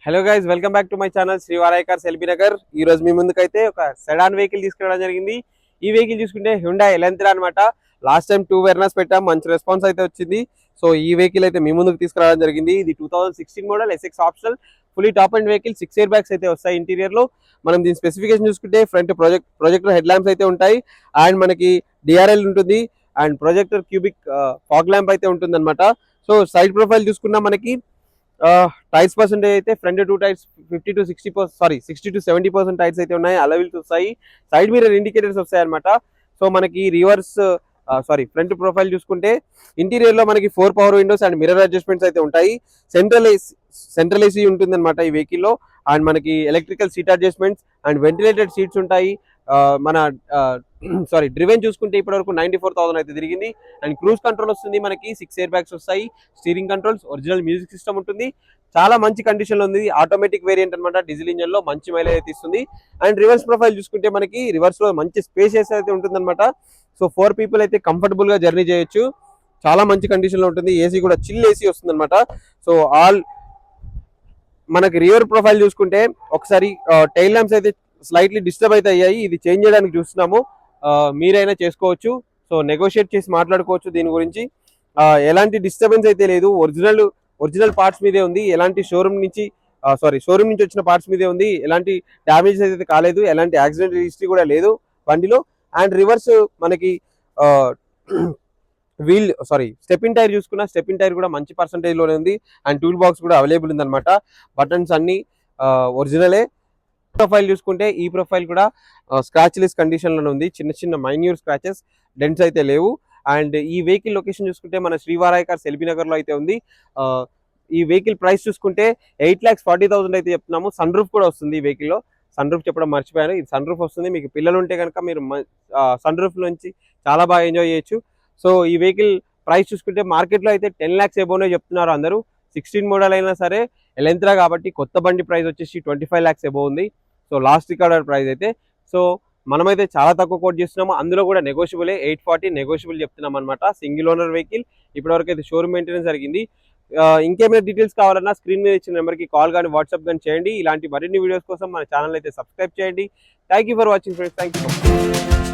Hello guys, welcome back to my channel Shri Varahi cars LB Nagar. ఈ రోజు మీ ముందుకైతే ఒక సెడాన్ వెహికల్ తీసుకురావడం జరిగింది. ఈ వెహికల్ చూసుకుంటే హ్యుండై ఎలంత్రా అనమాట. లాస్ట్ టైం 2 వెర్నాస్ పెట్టాం, మంచి రెస్పాన్స్ అయితే వచ్చింది. సో ఈ వెహికల్ అయితే మీ ముందుకు తీసుకురావడం జరిగింది. ఇది 2016 model SX optional fully top and vehicle. 6 air bags అయితే వస్తాయి ఇంటీరియర్ లో. మనం దీని స్పెసిఫికేషన్ చూసుకుంటే ఫ్రంట్ ప్రొజెక్టర్ హెడ్ ల్యాంప్స్ అయితే ఉంటాయి, అండ్ మనకి డిఆర్ఎల్ ఉంటుంది, and projector cubic fog lamp అయితే ఉంటుంది అనమాట. సో సైడ్ ప్రొఫైల్ చూసుకున్నా మనకి టైర్స్ పర్సెంటేజ్ అయితే ఫ్రంట్ 2 టైర్స్ 60-70% టైర్స్ అయితే ఉన్నాయి. అలవిల్స్ వస్తాయి, సైడ్ మిర్రర్ ఇండికేటర్స్ వస్తాయి అనమాట. సో మనకి రివర్స్ ఫ్రంట్ ప్రొఫైల్ చూసుకుంటే ఇంటీరియర్ లో మనకి 4 power Windows and mirror adjustments అయితే ఉంటాయి. సెంట్రల్ ఏసీ ఉంటుంది అనమాట ఈ వెహికల్ లో, అండ్ మనకి electrical seat adjustments and ventilated seats ఉంటాయి. మన డ్రివెన్ చూసుకుంటే ఇప్పటివరకు 94,000 అయితే తిరిగింది. అండ్ క్రూజ్ కంట్రోల్ వస్తుంది, మనకి 6 ఎయిర్ బ్యాగ్స్ వస్తాయి, steering controls, original music system ఉంటుంది. చాలా మంచి కండిషన్ లో ఉంది. ఆటోమేటిక్ వేరియంట్ అనమాట, డీజిల్ ఇంజన్ లో మంచి మైలేజ్ అయితే ఇస్తుంది. అండ్ రివర్స్ ప్రొఫైల్ చూసుకుంటే మనకి రివర్స్ లో మంచి స్పేసెస్ అయితే ఉంటుంది అనమాట. సో 4 పీపుల్ అయితే కంఫర్టబుల్ గా జర్నీ చేయొచ్చు. చాలా మంచి కండిషన్ లో ఉంటుంది. ఏసీ కూడా చిల్ ఏసీ వస్తుంది అనమాట. సో మనకి రియర్ ప్రొఫైల్ చూసుకుంటే ఒకసారి టైల్ ల్యాంప్స్ అయితే స్లైట్లీ డిస్టర్బ్ అయితే అయ్యాయి. ఇది చేంజ్ చేయడానికి చూస్తున్నాము, మీరైనా చేసుకోవచ్చు. సో నెగోషియేట్ చేసి మాట్లాడుకోవచ్చు దీని గురించి. ఎలాంటి డిస్టర్బెన్స్ అయితే లేదు, ఒరిజినల్ పార్ట్స్ మీదే ఉంది. ఎలాంటి షోరూమ్ నుంచి వచ్చిన పార్ట్స్ మీదే ఉంది. ఎలాంటి డ్యామేజెస్ అయితే కాలేదు, ఎలాంటి యాక్సిడెంట్ హిస్టరీ కూడా లేదు బండిలో. అండ్ రివర్స్ మనకి స్టెపిన్ టైర్ చూసుకున్నా, స్టెపిన్ టైర్ కూడా మంచి పర్సంటేజ్ లోనే ఉంది. అండ్ టూల్ బాక్స్ కూడా అవైలబుల్ ఉంది అనమాట. బటన్స్ అన్ని ఒరిజినలే. ప్రొఫైల్ చూసుకుంటే ఈ ప్రొఫైల్ కూడా స్క్రాచ్ లెస్ కండిషన్ లోనే ఉంది. చిన్న చిన్న మైన్యూర్ స్క్రాచెస్, డెంట్స్ అయితే లేవు. అండ్ ఈ వెహికల్ లొకేషన్ చూసుకుంటే మన శ్రీ వారాయి కార్స్ ఎల్బీ నగర్ లో అయితే ఉంది. ఈ వెహికల్ ప్రైస్ చూసుకుంటే 8,40,000 అయితే చెప్తున్నాము. సన్ రూఫ్ కూడా వస్తుంది ఈ వెహికల్ లో. సన్ రూఫ్ చెప్పడం మర్చిపోయాను, ఇది సన్ రూఫ్ వస్తుంది. మీకు పిల్లలు ఉంటే కనుక మీరు సన్ రూఫ్ నుంచి చాలా బాగా ఎంజాయ్ చేయొచ్చు. సో ఈ వెహికల్ ప్రైస్ చూసుకుంటే మార్కెట్ లో అయితే 10 lakhs ఎబోనే చెప్తున్నారు అందరూ. 16 మోడల్ అయినా సరే ఎలెంత్రా కాబట్టి కొత్త బండి ప్రైస్ వచ్చేసి 25 lakhs ఎబో ఉంది. సో లాస్ట్ రికార్డర్ ప్రైస్ అయితే. సో మనమైతే చాలా తక్కువ కోట్ చేస్తున్నాము, అందులో కూడా నెగోషియబులే. 840 నెగోషియబుల్ చెప్తున్నాం అనమాట. సింగిల్ ఓనర్ వెహికల్, ఇప్పటివరకు అయితే షోరూమ్ మెయింటెనెన్స్ జరిగింది. ఇంకేమైనా డీటెయిల్స్ కావాలన్నా స్క్రీన్ మీద ఇచ్చిన నెంబర్కి కాల్ కానీ వాట్సాప్ కానీ చేయండి. ఇలాంటి మరిన్ని వీడియోస్ కోసం మన ఛానల్ అయితే సబ్స్క్రైబ్ చేయండి. Thank you for watching friends. Thank you.